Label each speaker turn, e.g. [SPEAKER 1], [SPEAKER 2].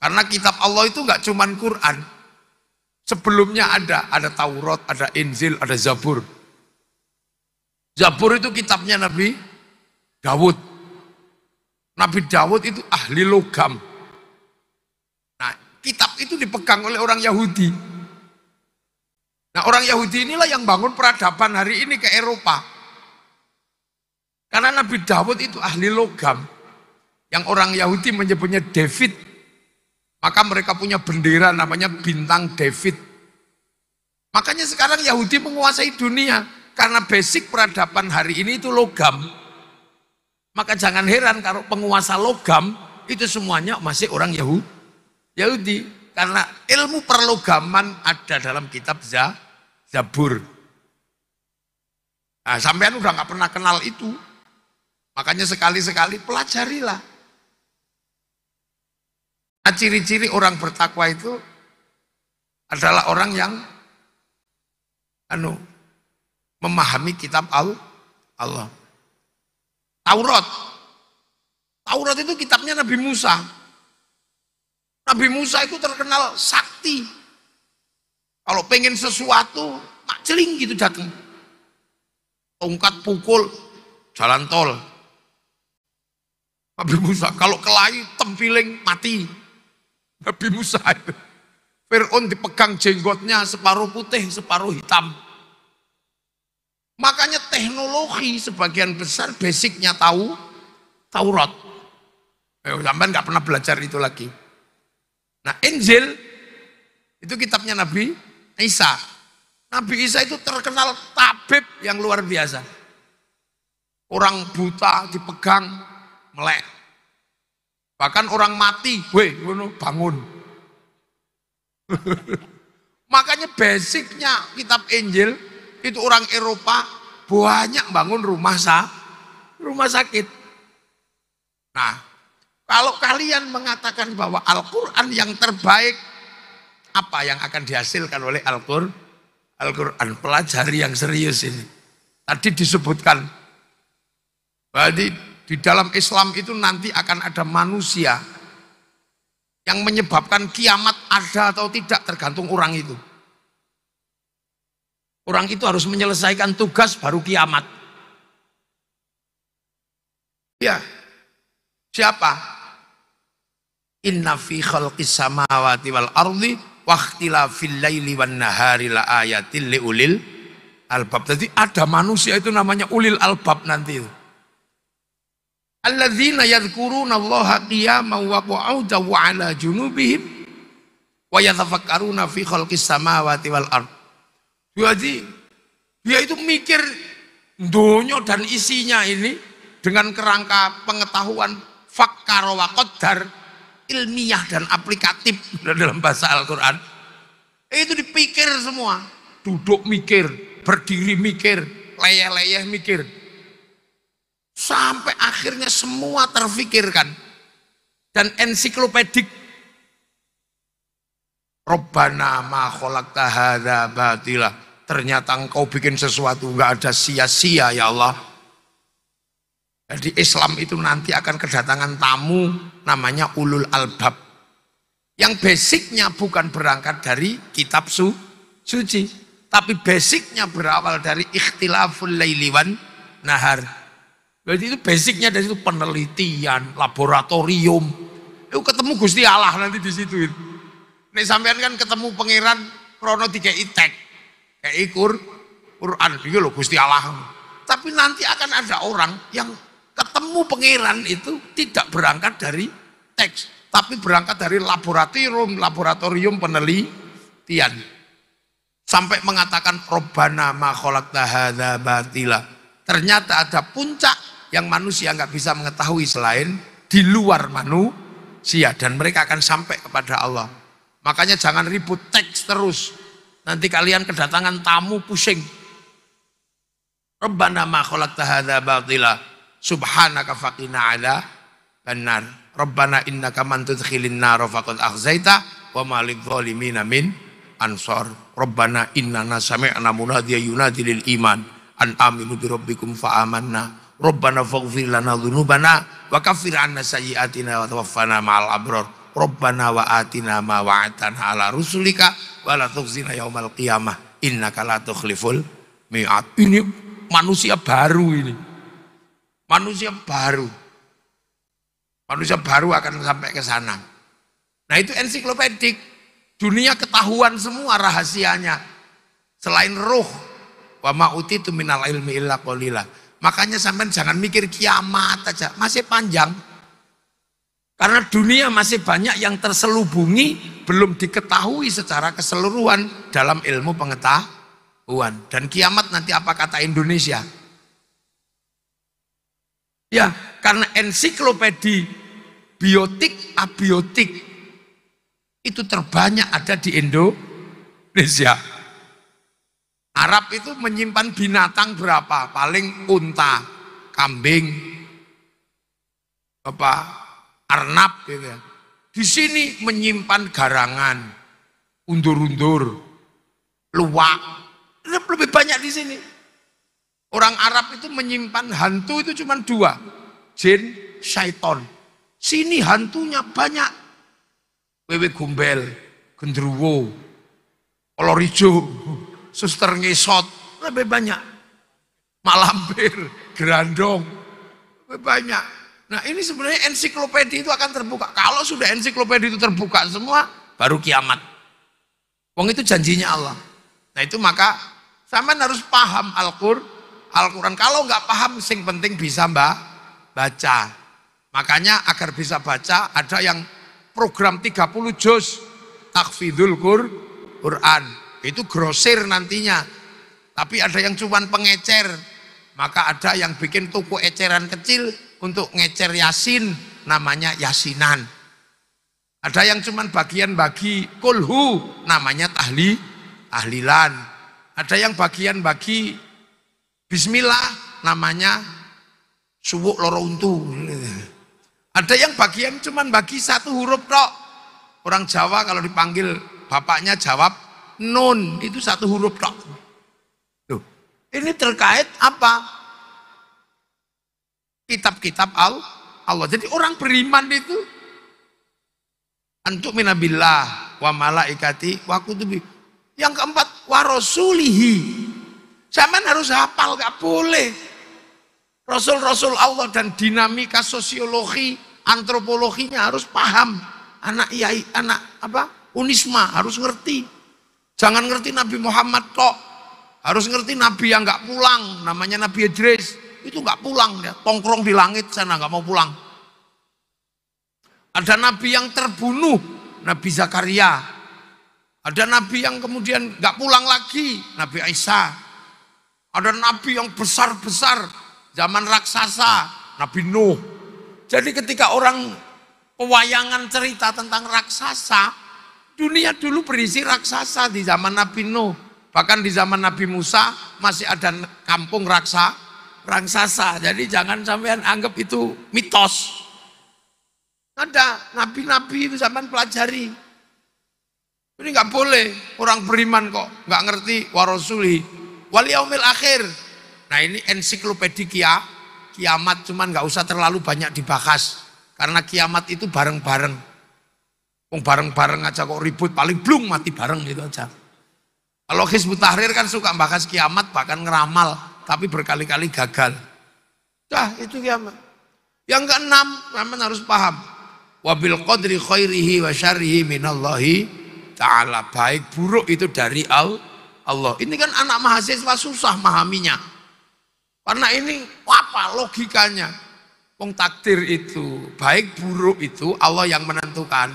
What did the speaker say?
[SPEAKER 1] Karena kitab Allah itu nggak cuman Quran. Sebelumnya ada Taurat, ada Injil, ada Zabur. Zabur itu kitabnya Nabi Dawud. Nabi Dawud itu ahli logam. Nah, kitab itu dipegang oleh orang Yahudi. Nah, orang Yahudi inilah yang bangun peradaban hari ini ke Eropa. Karena Nabi Dawud itu ahli logam. Yang orang Yahudi menyebutnya David. Maka mereka punya bendera namanya bintang David. Makanya sekarang Yahudi menguasai dunia. Karena basic peradaban hari ini itu logam. Maka jangan heran kalau penguasa logam itu semuanya masih orang Yahudi. Karena ilmu perlogaman ada dalam kitab Zabur. Nah, sampean udah nggak pernah kenal itu. Makanya sekali-sekali pelajarilah. Nah, ciri-ciri orang bertakwa itu adalah orang yang memahami kitab Allah. Taurat itu kitabnya Nabi Musa. Nabi Musa itu terkenal sakti. Kalau pengen sesuatu, mak celing gitu datang. Tongkat pukul, jalan tol. Nabi Musa, kalau kelahi, tempiling, mati. Nabi Musa itu. Fir'aun dipegang jenggotnya, separuh putih, separuh hitam. Makanya teknologi sebagian besar basicnya Taurat. Sampai nggak pernah belajar itu lagi. Nah, Injil itu kitabnya Nabi Isa. Nabi Isa itu terkenal tabib yang luar biasa. Orang buta dipegang melek. Bahkan orang mati, bangun. Makanya basicnya kitab Injil itu orang Eropa banyak bangun rumah sakit. Nah, kalau kalian mengatakan bahwa Al-Quran yang terbaik, apa yang akan dihasilkan oleh Al-Quran? Pelajari yang serius ini. Tadi disebutkan, berarti di dalam Islam itu nanti akan ada manusia yang menyebabkan kiamat ada atau tidak tergantung orang itu. Orang itu harus menyelesaikan tugas baru kiamat. Ya, siapa? Inna fi khalqis samawati wal ardi wa ikhtilafil laili wan nahari la ayatil liulil albab. Jadi ada manusia itu namanya ulil albab nanti itu. Alladzina yadhkuruna Allaha qiyaman wa qu'udan wa 'ala junubihim wa yatafakkaruna fi khalqis samawati wal ard. Jadi dia itu mikir dunia dan isinya ini dengan kerangka pengetahuan fakkar wa qaddar, ilmiah dan aplikatif dalam bahasa Al-Quran. Itu dipikir semua, duduk mikir, berdiri mikir, leyeh-leyeh mikir. Sampai akhirnya semua terfikirkan dan ensiklopedik. Rabbana ma khalaqta hadza batila. Ternyata engkau bikin sesuatu enggak ada sia-sia ya Allah. Jadi Islam itu nanti akan kedatangan tamu namanya ulul albab. Yang basicnya bukan berangkat dari kitab suci, tapi basicnya berawal dari ikhtilaful laili wan nahar. Berarti itu basicnya dari itu penelitian, laboratorium. Itu ketemu Gusti Allah nanti di situ. Nek sampean kan ketemu pangeran krono dikei tek, kayak Quran, iki lho Gusti Allah. Tapi nanti akan ada orang yang ketemu pangeran itu tidak berangkat dari teks, tapi berangkat dari laboratorium penelitian. Sampai mengatakan Rabbana ma khalaqta hadza batila. Ternyata ada puncak yang manusia nggak bisa mengetahui selain di luar manusia, dan mereka akan sampai kepada Allah. Makanya jangan ribut teks terus. Nanti kalian kedatangan tamu pusing. Rabbana ma khalaqta hadza batila. Subhanaka faqina adzabannar. Rabbana innaka man tudkhilin nar faqad akhzaita wa ma lidh-dhalimin min ansar. Rabbana innana sami'na munadiyan yunadi lil iman an aminu bi rabbikum fa amanna. Rabbana faghfir lana dhunubana wa kaffir 'anna sayyi'atina wa tawaffana ma'al abrar. Rabbana wa atina ma wa'atana ala rusulika wa la tukhzina yaumal qiyamah innaka la tukhliful mi'ad. Ini manusia baru ini. Manusia baru. Manusia baru akan sampai ke sana. Nah itu ensiklopedik. Dunia ketahuan semua rahasianya. Selain ruh. Wa ma utitu minal ilmi illa qalila. Makanya sampean jangan mikir kiamat aja. Masih panjang. Karena dunia masih banyak yang terselubungi, belum diketahui secara keseluruhan dalam ilmu pengetahuan. Dan kiamat nanti apa kata Indonesia? Ya, karena ensiklopedi biotik, abiotik itu terbanyak ada di Indonesia. Arab itu menyimpan binatang berapa? Paling unta, kambing, arnab gitu ya. Di sini menyimpan garangan, undur-undur, luwak, lebih banyak di sini. Orang Arab itu menyimpan hantu itu cuma 2, jin, syaiton. Sini hantunya banyak, wewe gombel, gendruwo, kolor hijau, suster ngesot, lebih banyak. Malampir, gerandong, lebih banyak. Nah ini sebenarnya ensiklopedi itu akan terbuka. Kalau sudah ensiklopedi itu terbuka semua, baru kiamat. Wong itu janjinya Allah. Nah itu maka sampean harus paham Al-Quran. Kalau nggak paham, sing penting bisa baca. Makanya agar bisa baca, ada yang program 30 juz takfidul Quran. Itu grosir nantinya. Tapi ada yang cuman pengecer. Maka ada yang bikin toko eceran kecil untuk ngecer yasin, namanya yasinan. Ada yang cuman bagian bagi kulhu, namanya tahlilan. Ada yang bagian bagi bismillah, namanya suwuk loro untu. Ada yang bagian cuman bagi 1 huruf tok. Orang Jawa kalau dipanggil bapaknya jawab nun, itu 1 huruf tok. Tuh. Ini terkait apa? Kitab-kitab Allah. Jadi orang beriman itu antuk minabillah wa malaikati wa kutubi. Yang keempat wa rasulihi. Zaman harus hafal, gak boleh. Rasul-rasul Allah dan dinamika sosiologi, antropologinya harus paham. Anak Unisma harus ngerti. Jangan ngerti Nabi Muhammad kok. Harus ngerti Nabi yang nggak pulang, namanya Nabi Idris. Itu nggak pulang, dia tongkrong di langit sana, nggak mau pulang. Ada Nabi yang terbunuh, Nabi Zakaria. Ada Nabi yang kemudian nggak pulang lagi, Nabi Isa. Ada Nabi yang besar-besar, zaman raksasa, Nabi Nuh. Jadi ketika orang pewayangan cerita tentang raksasa, dunia dulu berisi raksasa di zaman Nabi Nuh. Bahkan di zaman Nabi Musa masih ada kampung raksasa. Jadi jangan sampean anggap itu mitos. Ada nabi-nabi itu zaman pelajari. Ini nggak boleh orang beriman kok nggak ngerti warosuli wal yaumil akhir. Nah ini ensiklopedi kiamat, cuman nggak usah terlalu banyak dibahas karena kiamat itu bareng-bareng. Bareng-bareng aja kok ribut, paling blung mati bareng gitu aja. Kalau Hizbut Tahrir kan suka bahas kiamat, bahkan ngeramal, tapi berkali-kali gagal. Dah itu kiamat. Yang keenam, teman harus paham. Wabil qadri khairihi wa syarrihi minallahi ta'ala. Baik buruk itu dari Allah. Ini kan anak mahasiswa susah memahaminya. Karena ini apa logikanya? Takdir itu, baik buruk itu Allah yang menentukan.